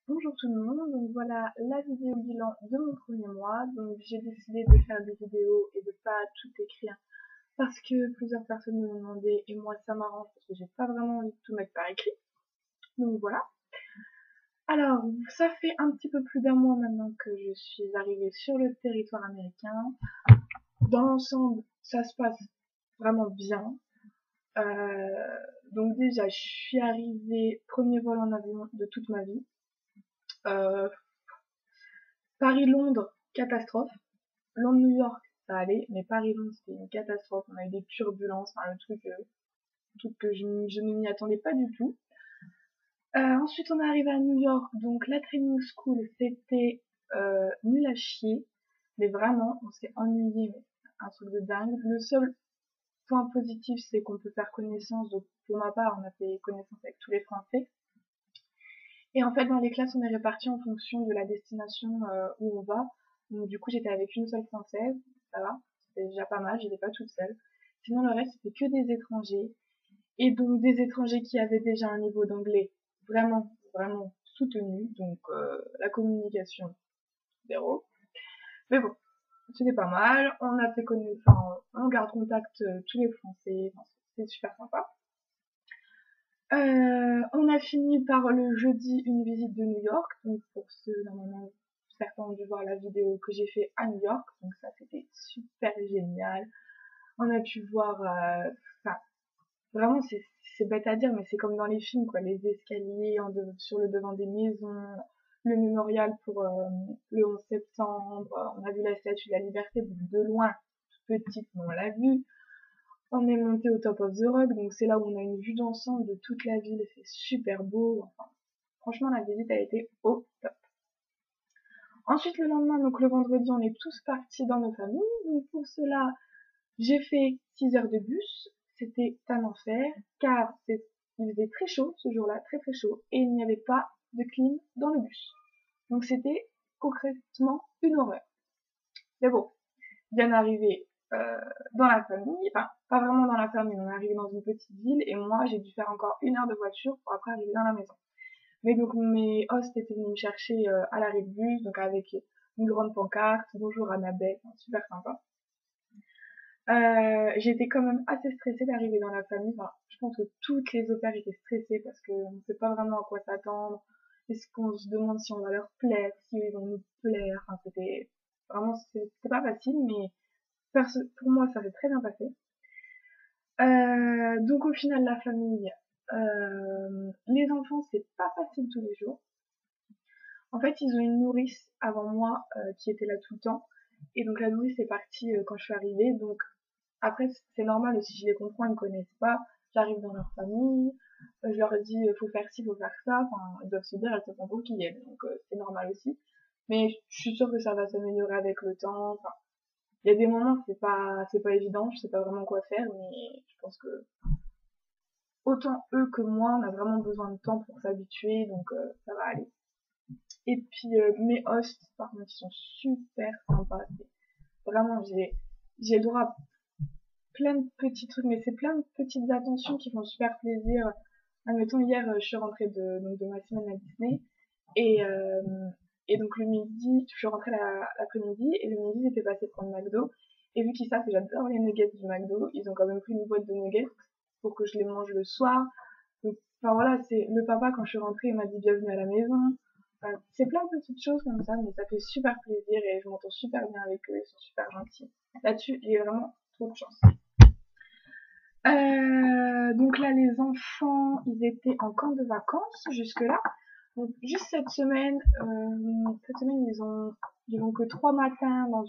Bonjour tout le monde, donc voilà la vidéo bilan de mon premier mois. Donc j'ai décidé de faire des vidéos et de pas tout écrire parce que plusieurs personnes me l'ont demandé et moi ça m'arrange parce que j'ai pas vraiment envie de tout mettre par écrit. Donc voilà. Alors ça fait un petit peu plus d'un mois maintenant que je suis arrivée sur le territoire américain. Dans l'ensemble, ça se passe vraiment bien. Donc déjà, je suis arrivée premier vol en avion de toute ma vie. Euh, Paris-Londres, catastrophe. Londres-New York, ça allait, mais Paris-Londres, c'était une catastrophe. On a eu des turbulences, enfin, truc que je ne m'y attendais pas du tout. Ensuite, on est arrivé à New York, donc la training school, c'était nul à chier, mais vraiment, on s'est ennuyé, mais un truc de dingue. Le seul point positif, c'est qu'on peut faire connaissance, donc pour ma part, on a fait connaissance avec tous les Français. Et en fait, dans les classes, on est répartis en fonction de la destination où on va. Donc du coup, j'étais avec une seule Française, ça va, c'était déjà pas mal, j'étais pas toute seule. Sinon, le reste, c'était que des étrangers. Et donc des étrangers qui avaient déjà un niveau d'anglais vraiment soutenu. Donc la communication, zéro. Mais bon, c'était pas mal. On a fait connaître, enfin, on garde contact tous les Français. Enfin, c'était super sympa. On a fini par le jeudi une visite de New York. Donc pour ceux, normalement, certains ont dû voir la vidéo que j'ai fait à New York. Donc ça, c'était super génial. On a pu voir, enfin, vraiment, c'est bête à dire, mais c'est comme dans les films, quoi. Les escaliers sur le devant des maisons, le mémorial pour le 11 septembre. On a vu la Statue de la Liberté de loin, toute petite, mais on l'a vue. On est monté au Top of the Rock, donc c'est là où on a une vue d'ensemble de toute la ville, c'est super beau. Enfin, franchement, la visite a été au top. Ensuite, le lendemain, donc le vendredi, on est tous partis dans nos familles. Donc pour cela, j'ai fait 6 heures de bus. C'était un enfer, car il faisait très chaud ce jour-là, très très chaud, et il n'y avait pas de clim dans le bus. Donc c'était concrètement une horreur. Mais bon, bien arrivé dans la famille, enfin pas vraiment dans la famille, on est arrivé dans une petite ville et moi j'ai dû faire encore 1 heure de voiture pour après arriver dans la maison. Mais donc mes hosts étaient venus me chercher à l'arrêt de bus, donc avec une grande pancarte, bonjour Annabelle, enfin, super sympa. J'étais quand même assez stressée d'arriver dans la famille, enfin, je pense que toutes les opères étaient stressées parce qu'on ne sait pas vraiment à quoi s'attendre, est-ce qu'on se demande si on va leur plaire, si ils vont nous plaire, enfin c'était vraiment, c'était pas facile, mais pour moi, ça s'est très bien passé. Donc au final, la famille, les enfants, c'est pas facile tous les jours. En fait, ils ont une nourrice avant moi qui était là tout le temps. Et donc la nourrice est partie quand je suis arrivée. Donc après, c'est normal aussi, je les comprends, ils me connaissent pas. J'arrive dans leur famille, je leur dis faut faire ci, faut faire ça. Enfin, ils doivent se dire elle se sent pour qui elle. Donc c'est normal aussi. Mais je suis sûre que ça va s'améliorer avec le temps. Enfin, il y a des moments c'est pas évident, je sais pas vraiment quoi faire, mais je pense que autant eux que moi, on a vraiment besoin de temps pour s'habituer, donc ça va aller. Et puis mes hosts, par contre, ils sont super sympas. Vraiment, j'ai le droit à plein de petits trucs, mais c'est plein de petites attentions qui font super plaisir. Admettons, hier, je suis rentrée de ma semaine à Disney, et, euh, et donc le midi, je suis rentrée l'après-midi, et le midi, j'étais passée prendre McDo, et vu qu'ils savent que j'adore les nuggets du McDo, ils ont quand même pris une boîte de nuggets pour que je les mange le soir. Donc, enfin voilà, c'est le papa, quand je suis rentrée, il m'a dit bienvenue à la maison. Enfin, c'est plein de petites choses comme ça, mais ça fait super plaisir et je m'entends super bien avec eux, ils sont super gentils. Là-dessus, j'ai vraiment trop de chance. Donc là, les enfants, ils étaient en camp de vacances jusque-là. Donc juste cette semaine, ils vont que 3 matins dans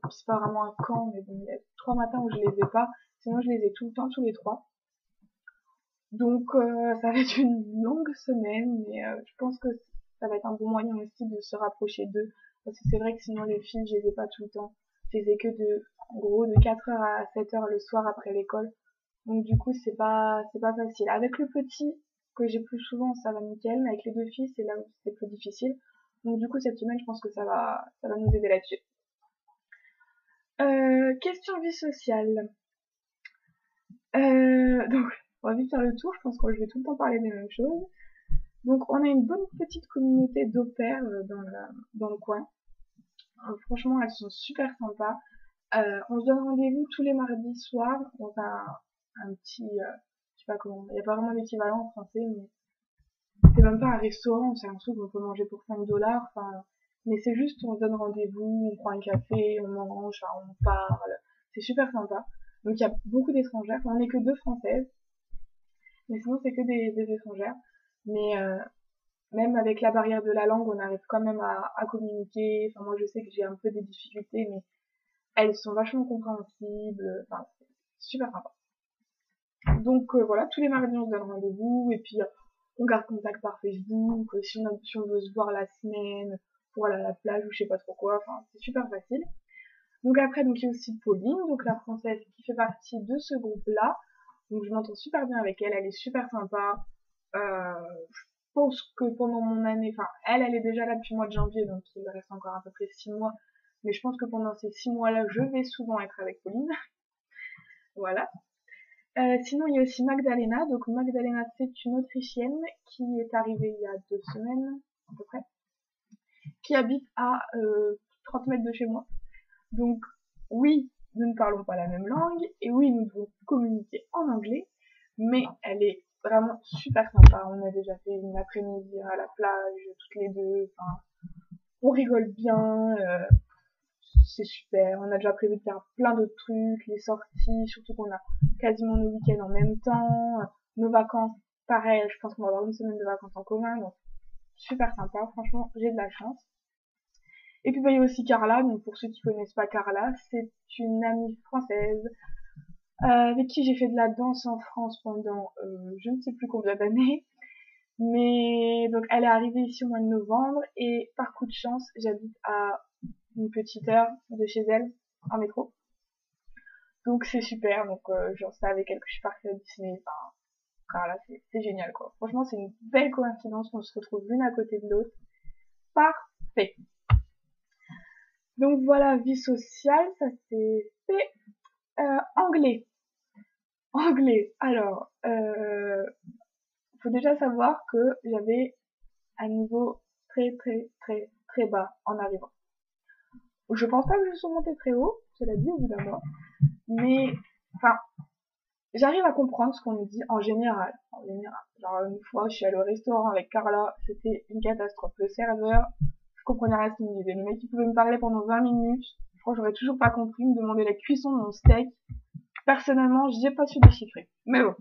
c'est pas vraiment un camp, mais bon, il y a 3 matins où je les ai pas. Sinon, je les ai tout le temps, tous les trois. Donc ça va être une longue semaine, mais je pense que ça va être un bon moyen aussi de se rapprocher d'eux. Parce que c'est vrai que sinon les filles, je les ai pas tout le temps. Je les ai que en gros, de 4 heures à 7 heures le soir après l'école. Donc du coup, c'est pas facile. Avec le petit, que j'ai plus souvent, ça va nickel, mais avec les deux filles, c'est là où c'est plus difficile. Donc du coup, cette semaine, je pense que ça va nous aider là-dessus. Question vie sociale. Donc, on va vite faire le tour, je pense que je vais tout le temps parler des mêmes choses. Donc on a une bonne petite communauté d'au pairs dans le coin. Franchement, elles sont super sympas. On se donne rendez-vous tous les mardis soirs dans un petit, je sais pas comment, il n'y a pas vraiment d'équivalent en français, mais c'est même pas un restaurant, c'est un truc qu'on peut manger pour 5 $, enfin, mais c'est juste, on se donne rendez-vous, on prend un café, on mange, enfin, on parle, c'est super sympa. Donc il y a beaucoup d'étrangères, on n'est que 2 Françaises, mais sinon c'est que des étrangères. Mais même avec la barrière de la langue, on arrive quand même à communiquer. Enfin, moi je sais que j'ai un peu des difficultés, mais elles sont vachement compréhensibles, enfin, c'est super sympa. Donc voilà, tous les mardis on se donne rendez-vous, et puis on garde contact par Facebook, si on veut se voir la semaine, pour aller à la plage ou je sais pas trop quoi, enfin c'est super facile. Donc après, donc il y a aussi Pauline, donc la française qui fait partie de ce groupe-là. Donc je m'entends super bien avec elle, elle est super sympa. Je pense que pendant mon année, enfin elle est déjà là depuis le mois de janvier, donc il reste encore à peu près 6 mois. Mais je pense que pendant ces 6 mois-là, je vais souvent être avec Pauline. Voilà. Sinon, il y a aussi Magdalena. Donc Magdalena, c'est une Autrichienne qui est arrivée il y a 2 semaines à peu près, qui habite à 30 mètres de chez moi. Donc oui, nous ne parlons pas la même langue, et oui, nous devons communiquer en anglais, mais elle est vraiment super sympa. On a déjà fait une après-midi à la plage, toutes les deux, enfin, on rigole bien, c'est super. On a déjà prévu de faire plein d'autres trucs, les sorties, surtout qu'on a quasiment nos week-ends en même temps, nos vacances, pareil, je pense qu'on va avoir une semaine de vacances en commun, donc super sympa, franchement, j'ai de la chance. Et puis bah, il y a aussi Carla, donc pour ceux qui connaissent pas Carla, c'est une amie française avec qui j'ai fait de la danse en France pendant je ne sais plus combien d'années. Mais donc elle est arrivée ici au mois de novembre, et par coup de chance, j'habite à une petite heure de chez elle en métro. Donc c'est super, donc genre ça avec elle que je suis partie à Disney, enfin Carla, c'est génial quoi. Franchement c'est une belle coïncidence qu'on se retrouve l'une à côté de l'autre. Parfait. Donc voilà, vie sociale, ça c'est fait. Anglais. Anglais. Alors, faut déjà savoir que j'avais un niveau très très très très bas en arrivant. Je pense pas que je sois montée très haut, cela dit au bout d'un mois, mais enfin, j'arrive à comprendre ce qu'on me dit en général. En général. Genre une fois, je suis allée au restaurant avec Carla, c'était une catastrophe. Le serveur, je comprenais rien à ce qu'il me disait. Le mec, il pouvait me parler pendant 20 minutes. Je crois que j'aurais toujours pas compris, me demander la cuisson de mon steak. Personnellement, j'ai pas su déchiffrer. Mais bon,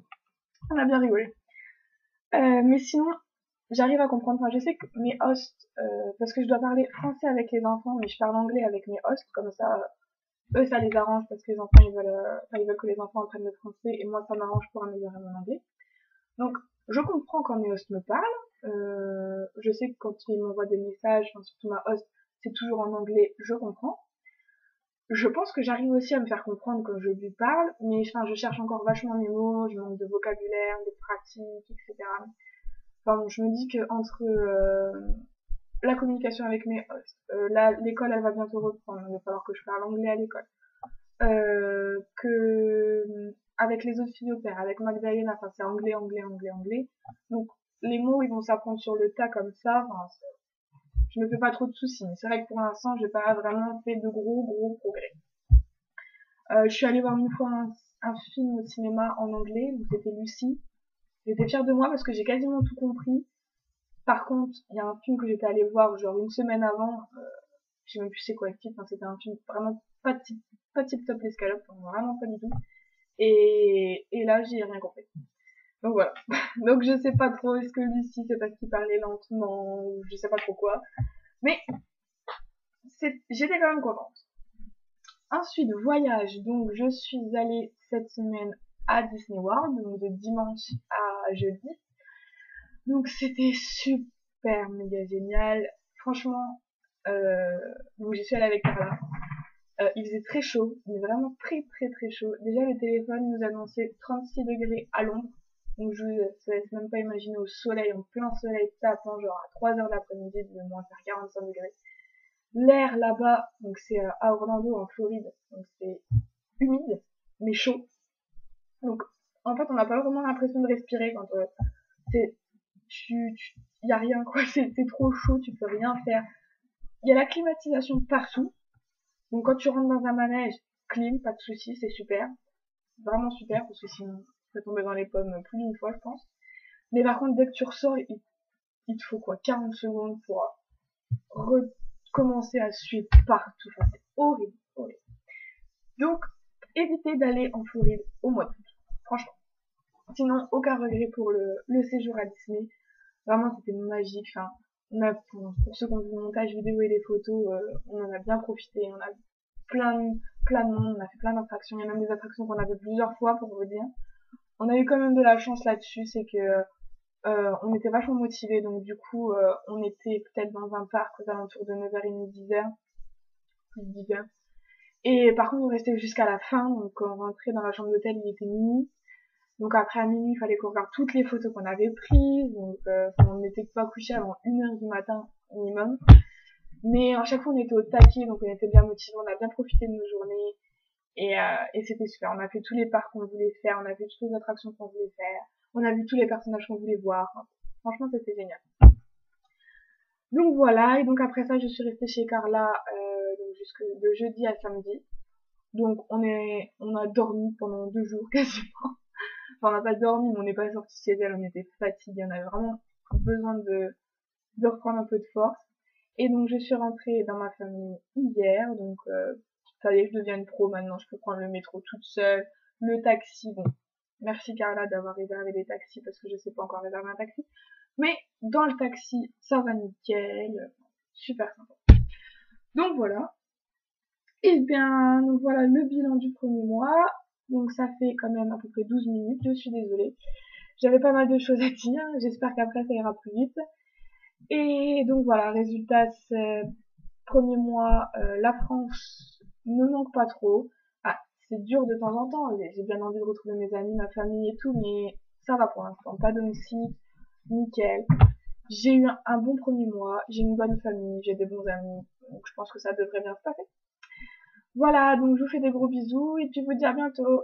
on a bien rigolé. Mais sinon, j'arrive à comprendre. Enfin, je sais que mes hosts, parce que je dois parler français avec les enfants, mais je parle anglais avec mes hosts, comme ça, eux, ça les arrange parce que les enfants, ils veulent que les enfants apprennent le français, et moi, ça m'arrange pour améliorer mon anglais. Donc, je comprends quand mes hosts me parlent. Je sais que quand ils m'envoient des messages, enfin, surtout ma host, c'est toujours en anglais, je comprends. Je pense que j'arrive aussi à me faire comprendre quand je lui parle, mais enfin, je cherche encore vachement mes mots, je manque de vocabulaire, de pratique, etc. Enfin bon, je me dis que entre la communication avec mes hosts, l'école elle va bientôt reprendre, il va falloir que je parle anglais à l'école, que avec les autres filles au pair, avec Magdalena, enfin c'est anglais, anglais, anglais, anglais. Donc les mots ils vont s'apprendre sur le tas comme ça, enfin, je me fais pas trop de soucis. Mais c'est vrai que pour l'instant j'ai pas vraiment fait de gros progrès. Je suis allée voir une fois un film au cinéma en anglais, donc c'était Lucie. J'étais fière de moi parce que j'ai quasiment tout compris. Par contre, il y a un film que j'étais allée voir genre une semaine avant, je sais même plus c'est quoi le titre, hein, c'était un film vraiment pas tip top l'escalope, vraiment pas du tout. Et là, j'ai rien compris. Donc voilà. Donc je sais pas trop, est-ce que Lucie c'est parce qu'il parlait lentement, ou je sais pas trop quoi. Mais j'étais quand même contente. Ensuite, voyage. Donc je suis allée cette semaine à Disney World, donc de dimanche à jeudi. Donc c'était super méga génial. Franchement, donc j'y suis allée avec Carla. Il faisait très chaud, mais vraiment très très très chaud. Déjà le téléphone nous annonçait 36 degrés à l'ombre. Donc je vous laisse même pas imaginer au soleil, en plein soleil tapant, genre à 3 heures de l'après-midi, il devait moins faire 45 degrés. L'air là-bas, donc c'est à Orlando en Floride, donc c'est humide, mais chaud. Donc en fait on n'a pas vraiment l'impression de respirer quand c'est y a rien quoi, c'est trop chaud, tu peux rien faire. Il y a la climatisation partout. Donc quand tu rentres dans un manège, clim, pas de souci, c'est super. Vraiment super, parce que sinon, tu vas tomber dans les pommes plus d'une fois, je pense. Mais par contre, dès que tu ressors, il te faut quoi, 40 secondes pour recommencer à suer partout. Enfin, c'est horrible, horrible. Donc, évitez d'aller en Floride au mois d'août. Franchement. Sinon, aucun regret pour le séjour à Disney. Vraiment, c'était magique. Enfin, pour ceux qui ont vu le montage vidéo et les photos, on en a bien profité. On a plein de monde, on a fait plein d'attractions. Il y a même des attractions qu'on a fait plusieurs fois, pour vous dire. On a eu quand même de la chance là-dessus, c'est que on était vachement motivés, donc du coup, on était peut-être dans un parc aux alentours de 9h30, 10h, plus 10h. Et par contre, on restait jusqu'à la fin, donc quand on rentrait dans la chambre d'hôtel, il était minuit. Donc après à minuit, il fallait qu'on regarde toutes les photos qu'on avait prises, donc on n'était pas couché avant 1h du matin minimum. Mais à chaque fois, on était au taquet, donc on était bien motivés, on a bien profité de nos journées. Et c'était super. On a fait tous les parcs qu'on voulait faire, on a fait toutes les attractions qu'on voulait faire, on a vu tous les personnages qu'on voulait voir. Enfin, franchement, c'était génial. Donc voilà, et donc après ça, je suis restée chez Carla donc jusque de jeudi à samedi. Donc on a dormi pendant 2 jours quasiment. Enfin, on n'a pas dormi, mais on n'est pas sorti chez elle, on était fatigués, on avait vraiment besoin de reprendre un peu de force. Et donc je suis rentrée dans ma famille hier, donc ça y est, je deviens une pro maintenant, je peux prendre le métro toute seule, le taxi, bon, merci Carla d'avoir réservé des taxis parce que je sais pas encore réserver un taxi, mais dans le taxi, ça va nickel, super sympa. Donc voilà, et bien, donc voilà le bilan du premier mois, donc ça fait quand même à peu près 12 minutes, je suis désolée, j'avais pas mal de choses à dire, j'espère qu'après ça ira plus vite. Et donc voilà, résultat, c'est premier mois, la France ne manque pas trop. Ah, c'est dur de temps en temps, j'ai bien envie de retrouver mes amis, ma famille et tout, mais ça va pour l'instant, pas de domicile, nickel. J'ai eu un bon premier mois, j'ai une bonne famille, j'ai des bons amis, donc je pense que ça devrait bien se passer. Voilà, donc je vous fais des gros bisous et puis vous dis à bientôt.